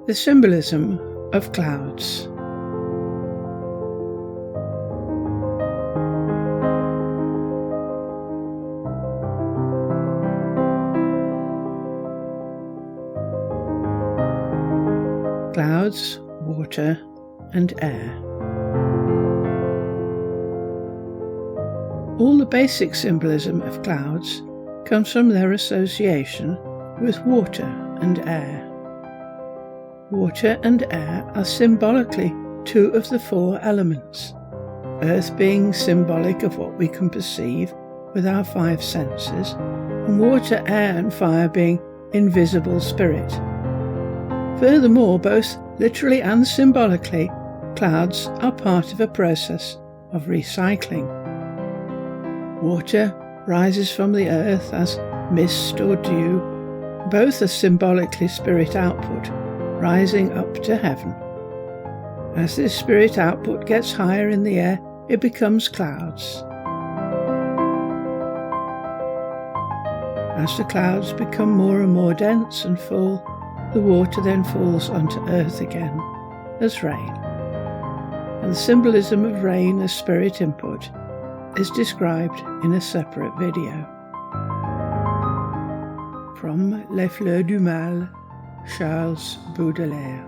The Symbolism of Clouds. Clouds, water, and air. All the basic symbolism of clouds comes from their association with water and air. Water and air are symbolically two of the four elements, earth being symbolic of what we can perceive with our five senses, and water, air and fire being invisible spirit. Furthermore, both literally and symbolically, clouds are part of a process of recycling. Water rises from the earth as mist or dew. Both are symbolically spirit output, rising up to heaven. As this spirit output gets higher in the air, it becomes clouds. As the clouds become more and more dense and full, the water then falls onto earth again as rain. And the symbolism of rain as spirit input is described in a separate video. From Les Fleurs du Mal, Charles Baudelaire.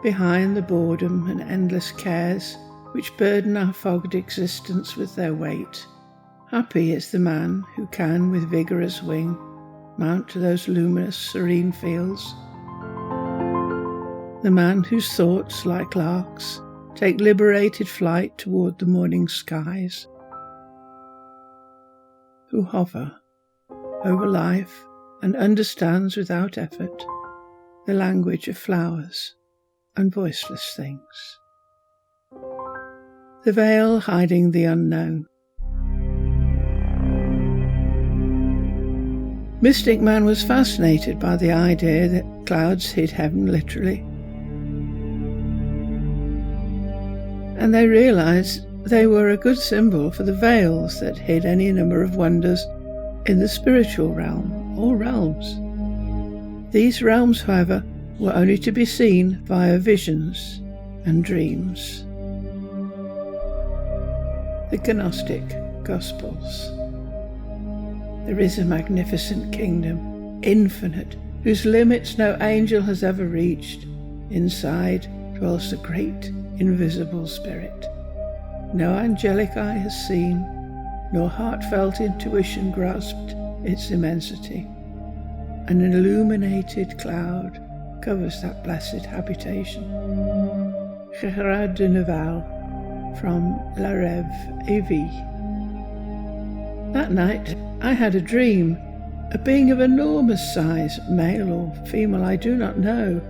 Behind the boredom and endless cares which burden our fogged existence with their weight, happy is the man who can with vigorous wing mount to those luminous serene fields. The man whose thoughts, like larks, take liberated flight toward the morning skies, who hover over life and understands without effort the language of flowers and voiceless things. The veil hiding the unknown. Mystic man was fascinated by the idea that clouds hid heaven literally, and they realized they were a good symbol for the veils that hid any number of wonders in the spiritual realm or realms. These realms, however, were only to be seen via visions and dreams. The Gnostic Gospels. There is a magnificent kingdom, infinite, whose limits no angel has ever reached. Inside dwells the great invisible spirit. No angelic eye has seen, nor heartfelt intuition grasped its immensity. An illuminated cloud covers that blessed habitation. Gérard de Nerval, from La Rêve et Vie. That night I had a dream. A being of enormous size, male or female I do not know,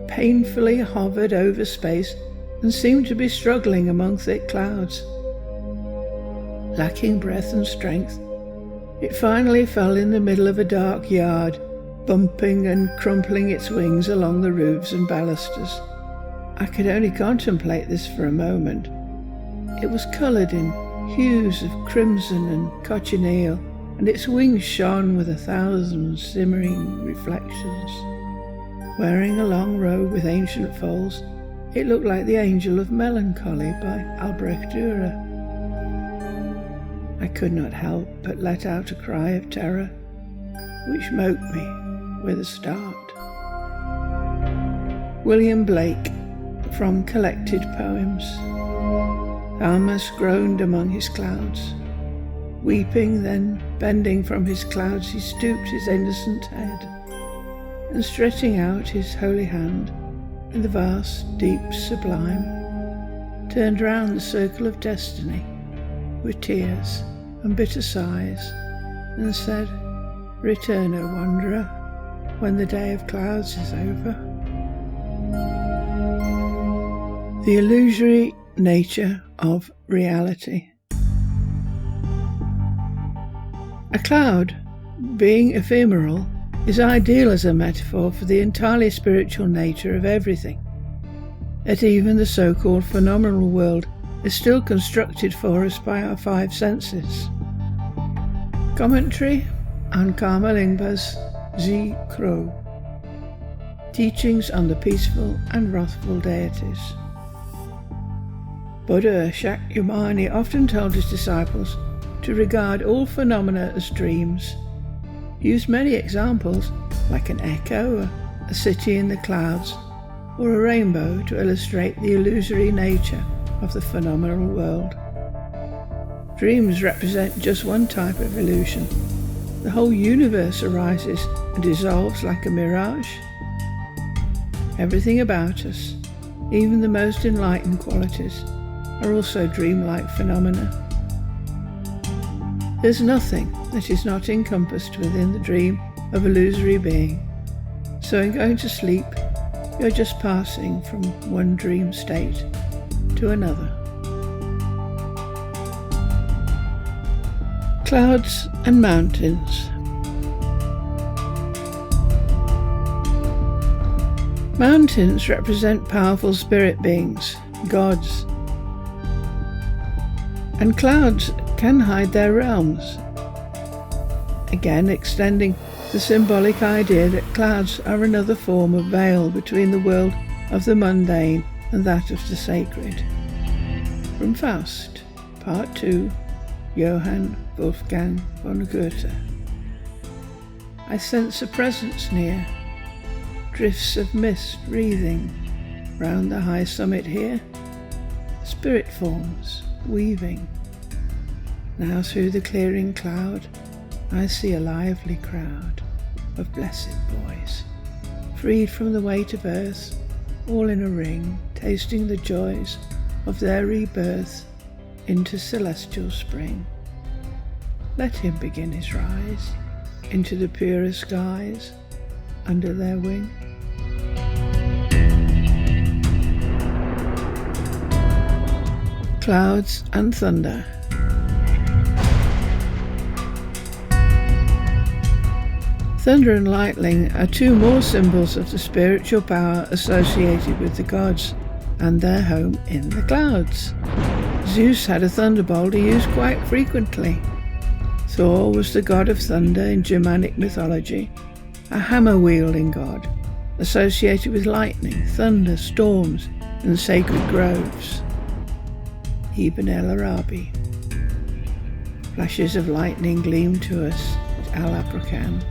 painfully hovered over space and seemed to be struggling among thick clouds. Lacking breath and strength, it finally fell in the middle of a dark yard, bumping and crumpling its wings along the roofs and balusters. I could only contemplate this for a moment. It was coloured in hues of crimson and cochineal, and its wings shone with 1,000 simmering reflections. Wearing a long robe with ancient folds, it looked like the Angel of Melancholy by Albrecht Dürer. I could not help but let out a cry of terror, which mote me with a start. William Blake, from Collected Poems. Almas groaned among his clouds. Weeping, then bending from his clouds, he stooped his innocent head, and stretching out his holy hand in the vast, deep sublime, turned round the circle of destiny with tears and bitter sighs, and said, "Return, O wanderer, when the day of clouds is over." The illusory nature of reality. A cloud, being ephemeral, is ideal as a metaphor for the entirely spiritual nature of everything. Yet even the so-called phenomenal world is still constructed for us by our five senses. Commentary on Karma Lingpa's Zhi-Khro. teachings on the peaceful and wrathful deities. Buddha Shakyamuni often told his disciples to regard all phenomena as dreams. He used many examples, like an echo, a city in the clouds, or a rainbow, to illustrate the illusory nature of the phenomenal world. Dreams represent just one type of illusion. The whole universe arises and dissolves like a mirage. Everything about us, even the most enlightened qualities, are also dreamlike phenomena. There's nothing that is not encompassed within the dream of illusory being. So in going to sleep, you're just passing from one dream state to another. Clouds and mountains. Mountains represent powerful spirit beings, gods, and clouds can hide their realms, again extending the symbolic idea that clouds are another form of veil between the world of the mundane and that of the sacred. From Faust, Part 2, Johann Wolfgang von Goethe. I sense a presence near, drifts of mist wreathing round the high summit here, spirit forms weaving. Now through the clearing cloud I see a lively crowd of blessed boys, freed from the weight of earth, all in a ring, tasting the joys of their rebirth into celestial spring. Let him begin his rise into the purer skies under their wing. Clouds and thunder. Thunder and lightning are two more symbols of the spiritual power associated with the gods and their home in the clouds. Zeus had a thunderbolt he used quite frequently. Thor was the god of thunder in Germanic mythology, a hammer-wielding god associated with lightning, thunder, storms, and sacred groves. Ibn el-Arabi. Flashes of lightning gleamed to us at Al-Aprakan,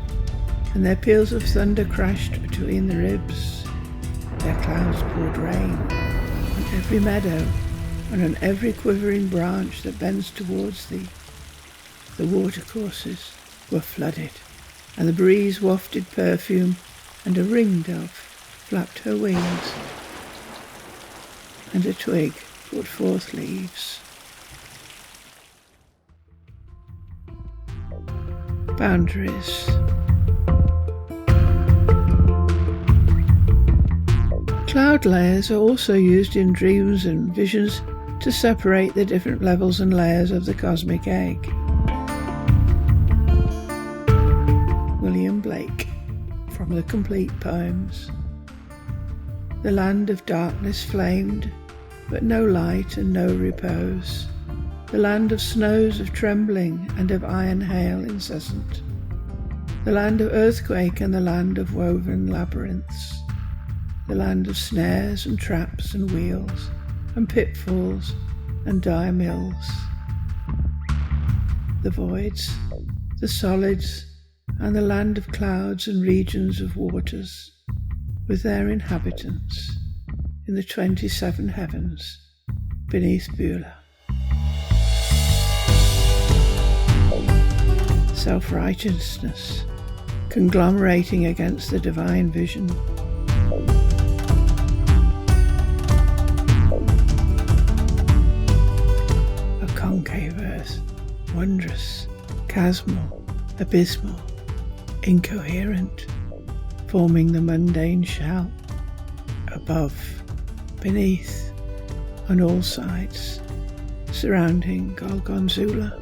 and their peals of thunder crashed between the ribs. Their clouds poured rain on every meadow and on every quivering branch that bends towards thee. The watercourses were flooded, and the breeze wafted perfume, and a ring-dove flapped her wings, and a twig put forth leaves. Boundaries. Cloud layers are also used in dreams and visions to separate the different levels and layers of the cosmic egg. William Blake, from the Complete Poems. The land of darkness flamed, but no light and no repose. The land of snows of trembling and of iron hail incessant. The land of earthquake and the land of woven labyrinths. The land of snares and traps and wheels and pitfalls and dire mills. The voids, the solids, and the land of clouds and regions of waters, with their inhabitants in the 27 heavens beneath Beulah. Self-righteousness, conglomerating against the divine vision. A concave earth, wondrous, chasmal, abysmal, incoherent, forming the mundane shell, above, beneath, on all sides, surrounding Gorgonzola.